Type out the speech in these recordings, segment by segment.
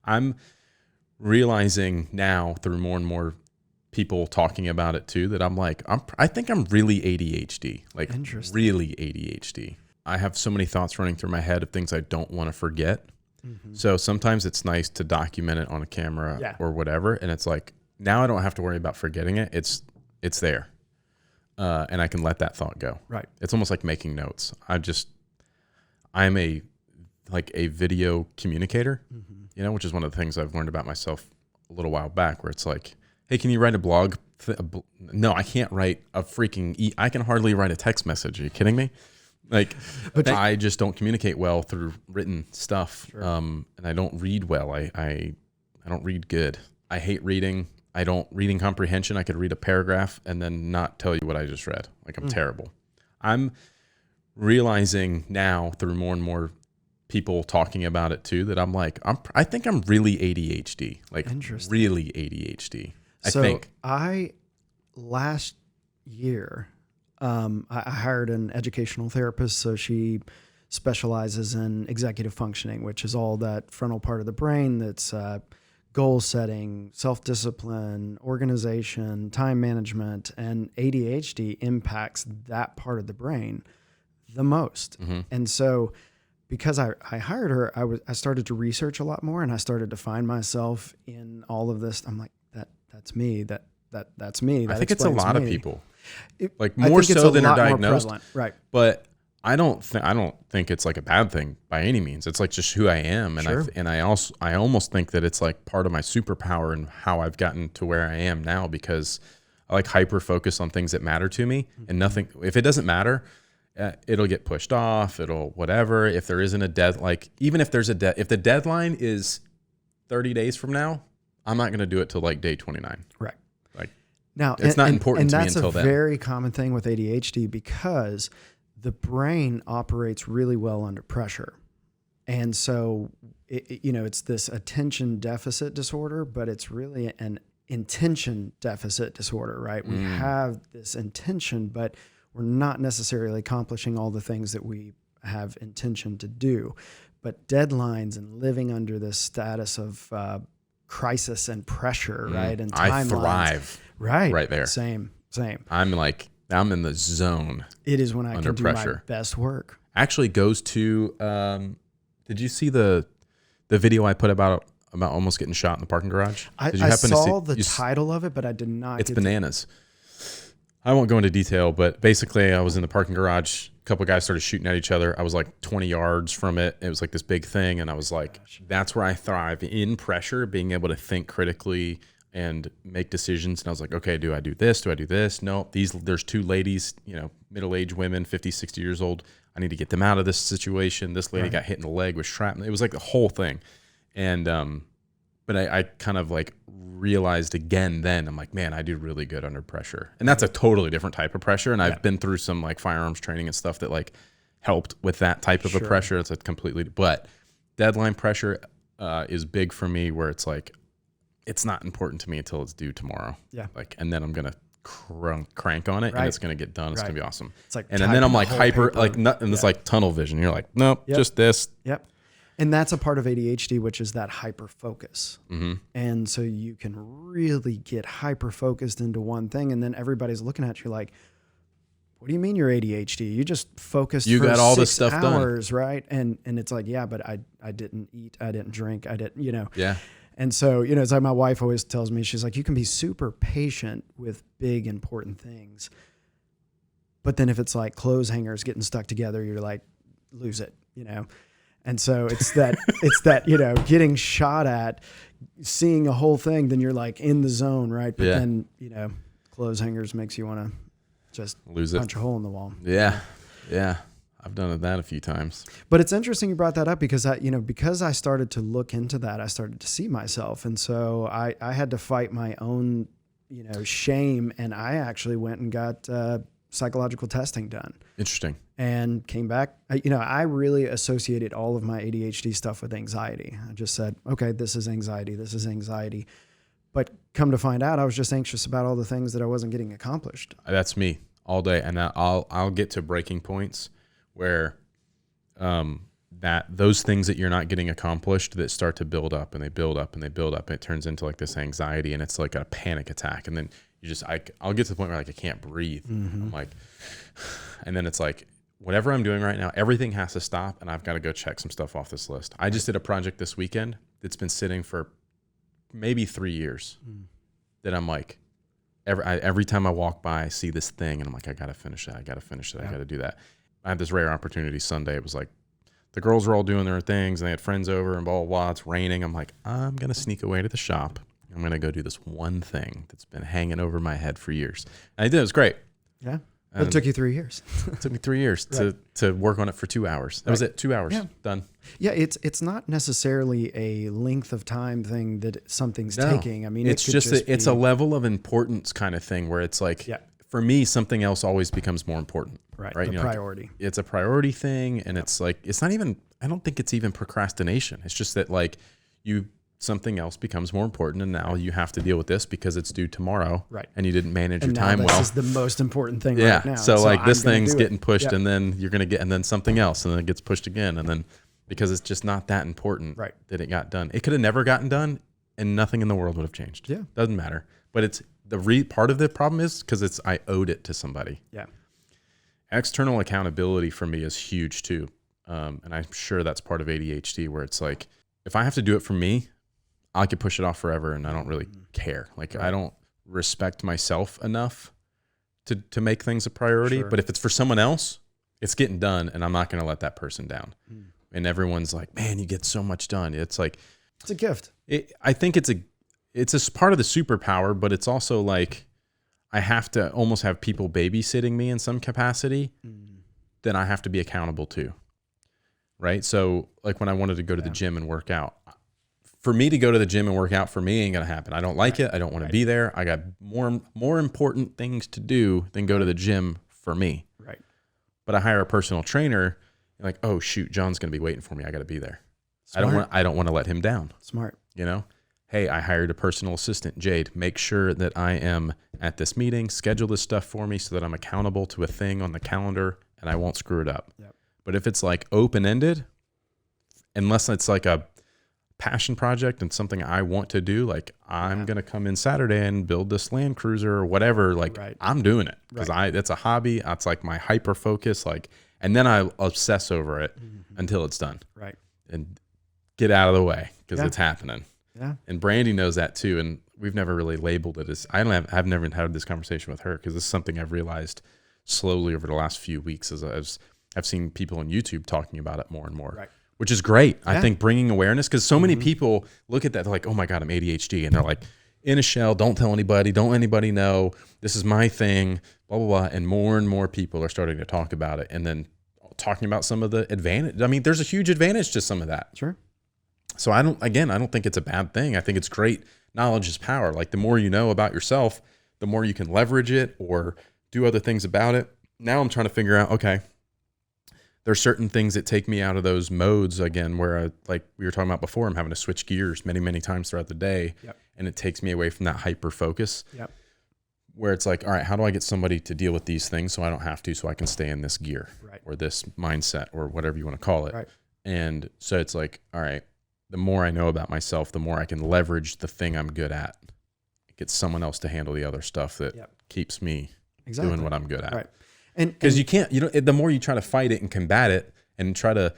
I'm realizing now through more and more people talking about it too, that I think I'm really ADHD, like really ADHD. I have so many thoughts running through my head of things I don't want to forget. Mm-hmm. So sometimes it's nice to document it on a camera or whatever. And it's like, now I don't have to worry about forgetting it. It's there. And I can let that thought go. Right. It's almost like making notes. I'm a video communicator, which is one of the things I've learned about myself a little while back, where it's like, hey, can you write a blog? No, I can't write I can hardly write a text message. Are you kidding me? I just don't communicate well through written stuff. Sure. And I don't read well. I don't read good. I hate reading. Reading comprehension. I could read a paragraph and then not tell you what I just read. I'm terrible. I'm realizing now through more and more people talking about it too, that I think I'm really ADHD, really ADHD. Last year, I hired an educational therapist. So she specializes in executive functioning, which is all that frontal part of the brain that's goal setting, self-discipline, organization, time management, and ADHD impacts that part of the brain the most. Mm-hmm. And so because I hired her, I started to research a lot more, and I started to find myself in all of this. I'm like, that's me. That's me. I think it's a lot of people, more so than are diagnosed. Right. But I don't think it's like a bad thing by any means. It's like just who I am. And I almost think that it's like part of my superpower and how I've gotten to where I am now, because I hyper focus on things that matter to me, and nothing, if it doesn't matter, it'll get pushed off. It'll whatever. If there isn't a even if there's if the deadline is 30 days from now, I'm not going to do it till day 29. Right. Now it's not important to me until then. And that's a very common thing with ADHD, because the brain operates really well under pressure. And so, it's this attention deficit disorder, but it's really an intention deficit disorder, right? We have this intention, but we're not necessarily accomplishing all the things that we have intention to do. But deadlines and living under this status of crisis and pressure, right? And timelines. I thrive right there. Same. I'm in the zone. It is when I can do pressure. My best work. Actually goes to, did you see the video I put about almost getting shot in the parking garage? I saw the title of it, but I did not. It's bananas. I won't go into detail, but basically I was in the parking garage. A couple of guys started shooting at each other. I was 20 yards from it. It was this big thing. And I was that's where I thrive, in pressure, being able to think critically and make decisions. And I was like, okay, do I do this? Do I do this? No, there's two ladies, middle-aged women, 50, 60 years old. I need to get them out of this situation. This lady got hit in the leg with shrapnel. It was the whole thing. And, but I kind of realized again then, I'm man, I do really good under pressure. And that's a totally different type of pressure. And I've been through some firearms training and stuff that helped with that type of a pressure. It's but deadline pressure is big for me, where it's it's not important to me until it's due tomorrow. Yeah. And then I'm going to crank on it, and it's going to get done. It's going to be awesome. It's and then I'm hyper, and it's tunnel vision. You're nope, just this. Yep. And that's a part of ADHD, which is that hyper focus. Mm-hmm. And so you can really get hyper focused into one thing, and then everybody's looking at you like, what do you mean you're ADHD? You just focused for got all 6 this stuff hours, done. Right? And it's yeah, but I didn't eat, I didn't drink, I didn't, Yeah. And so, it's my wife always tells me, she's you can be super patient with big, important things. But then if it's clothes hangers getting stuck together, you're lose it, And so it's that, getting shot at, seeing a whole thing, then you're in the zone, right? But then, clothes hangers makes you want to just lose it, punch a hole in the wall. Yeah. Yeah. I've done that a few times. But it's interesting you brought that up, because because I started to look into that, I started to see myself. And so I had to fight my own, shame. And I actually went and got psychological testing done. Interesting. And came back. I really associated all of my ADHD stuff with anxiety. I just said, okay, this is anxiety. This is anxiety. But come to find out, I was just anxious about all the things that I wasn't getting accomplished. That's me all day. And I'll get to breaking points where that those things that you're not getting accomplished that start to build up and they build up and they build up, and it turns into like this anxiety, and it's like a panic attack. And then you just, I'll get to the point where like I can't breathe. I'm like, and then it's like, whatever I'm doing right now, everything has to stop, and I've got to go check some stuff off this list. I just did a project this weekend that's been sitting for maybe 3 years that I'm like, every time I walk by, I see this thing, and I'm like, I got to finish that. I got to finish that. I got to do that. I had this rare opportunity Sunday. It was like, the girls were all doing their things, and they had friends over, and blah, blah, blah. It's raining. I'm like, I'm going to sneak away to the shop. I'm going to go do this one thing that's been hanging over my head for years. And I did. It was great. Yeah. It took you 3 years. It took me 3 years to work on it for 2 hours. That was it. 2 hours. Yeah. Done. Yeah. It's not necessarily a length of time thing that something's taking. I mean, it's it's a level of importance kind of thing where it's like, for me, something else always becomes more important. Right. The priority. Like, it's a priority thing. And it's like, it's not even, I don't think it's even procrastination. It's just that like something else becomes more important, and now you have to deal with this because it's due tomorrow. Right. And you didn't manage your time well. This is the most important thing right now. So like this thing's getting pushed, and then you're going to get, and then something else, and then it gets pushed again. And then because it's just not that important that it got done. It could have never gotten done, and nothing in the world would have changed. Yeah. Doesn't matter. But it's part of the problem is because I owed it to somebody. Yeah. External accountability for me is huge too. And I'm sure that's part of ADHD, where it's like, if I have to do it for me, I could push it off forever, and I don't really care. Like I don't respect myself enough to make things a priority. But if it's for someone else, it's getting done, and I'm not going to let that person down. And everyone's like, man, you get so much done. It's like, it's a gift. I think it's a part of the superpower, but it's also like, I have to almost have people babysitting me in some capacity that I have to be accountable to. Right. So like when I wanted to go to the gym and work out, for me to go to the gym and work out for me ain't going to happen. I don't like it. I don't want to be there. I got more important things to do than go to the gym for me. Right. But I hire a personal trainer, and like, oh shoot, John's going to be waiting for me. I got to be there. Smart. I don't want to let him down. Smart. You know, hey, I hired a personal assistant, Jade. Make sure that I am at this meeting, schedule this stuff for me so that I'm accountable to a thing on the calendar and I won't screw it up. Yep. But if it's like open-ended, unless it's like a passion project and something I want to do, like I'm going to come in Saturday and build this Land Cruiser or whatever, like I'm doing it because that's a hobby. That's like my hyper focus. Like, and then I obsess over it until it's done. Right. And get out of the way because it's happening. Yeah. And Brandy knows that too. And we've never really labeled it as, I've never had this conversation with her because this is something I've realized slowly over the last few weeks as I've seen people on YouTube talking about it more and more. Right. Which is great. Yeah. I think bringing awareness, because so many people look at that, they're like, oh my God, I'm ADHD. And they're like, in a shell, don't tell anybody, don't anybody know, this is my thing, blah, blah, blah. And more people are starting to talk about it. And then talking about some of the advantage. I mean, there's a huge advantage to some of that. Sure. So I don't think it's a bad thing. I think it's great. Knowledge is power. Like the more you know about yourself, the more you can leverage it or do other things about it. Now I'm trying to figure out, okay, there's certain things that take me out of those modes again, where like we were talking about before, I'm having to switch gears many times throughout the day. Yep. And it takes me away from that hyper focus. Yep. Where it's like, all right, how do I get somebody to deal with these things so I don't have to, so I can stay in this gear or this mindset or whatever you want to call it. Right. And so it's like, all right, the more I know about myself, the more I can leverage the thing I'm good at, get someone else to handle the other stuff that keeps me doing what I'm good at. Right. And because you can't, the more you try to fight it and combat it and try to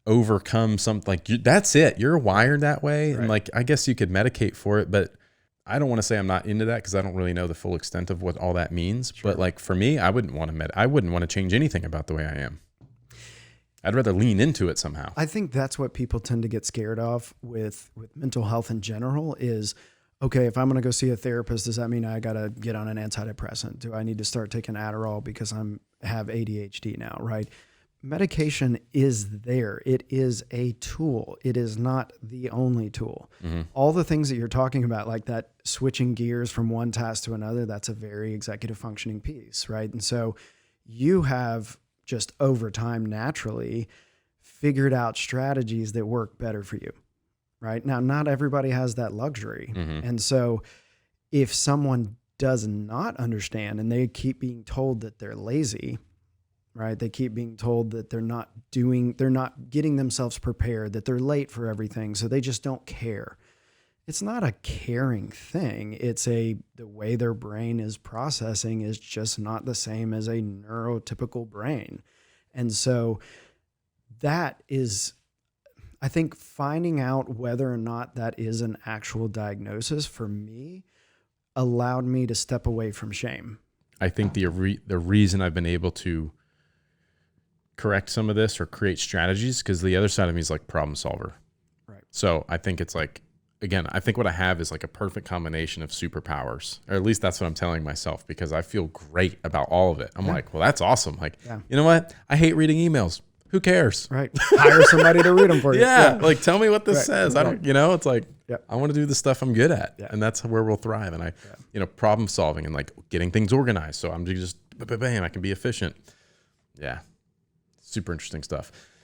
overcome something, like that's it. You're wired that way. Right. And like, I guess you could medicate for it, but I don't want to say I'm not into that because I don't really know the full extent of what all that means. Sure. But like for me, I wouldn't want to change anything about the way I am. I'd rather lean into it somehow. I think that's what people tend to get scared of with mental health in general is, okay, if I'm going to go see a therapist, does that mean I got to get on an antidepressant? Do I need to start taking Adderall because have ADHD now, right? Medication is there. It is a tool. It is not the only tool. Mm-hmm. All the things that you're talking about, like that switching gears from one task to another, that's a very executive functioning piece, right? And so you have just over time naturally figured out strategies that work better for you. Right now, not everybody has that luxury. Mm-hmm. And so if someone does not understand and they keep being told that they're lazy, right? They keep being told that they're not getting themselves prepared, that they're late for everything. So they just don't care. It's not a caring thing. It's the way their brain is processing is just not the same as a neurotypical brain. And so that is, I think, finding out whether or not that is an actual diagnosis for me allowed me to step away from shame. I think the reason I've been able to correct some of this or create strategies, because the other side of me is like problem solver. Right. So I think it's like, again, I think what I have is like a perfect combination of superpowers, or at least that's what I'm telling myself, because I feel great about all of it. I'm like, well, that's awesome. Like, you know what? I hate reading emails. Who cares? Right. Hire somebody to read them for you. Yeah. Like, tell me what this says. Right. I don't, it's like, I want to do the stuff I'm good at. And that's where we'll thrive. And problem solving and like getting things organized. So I'm just, bam, I can be efficient. Yeah. Super interesting stuff.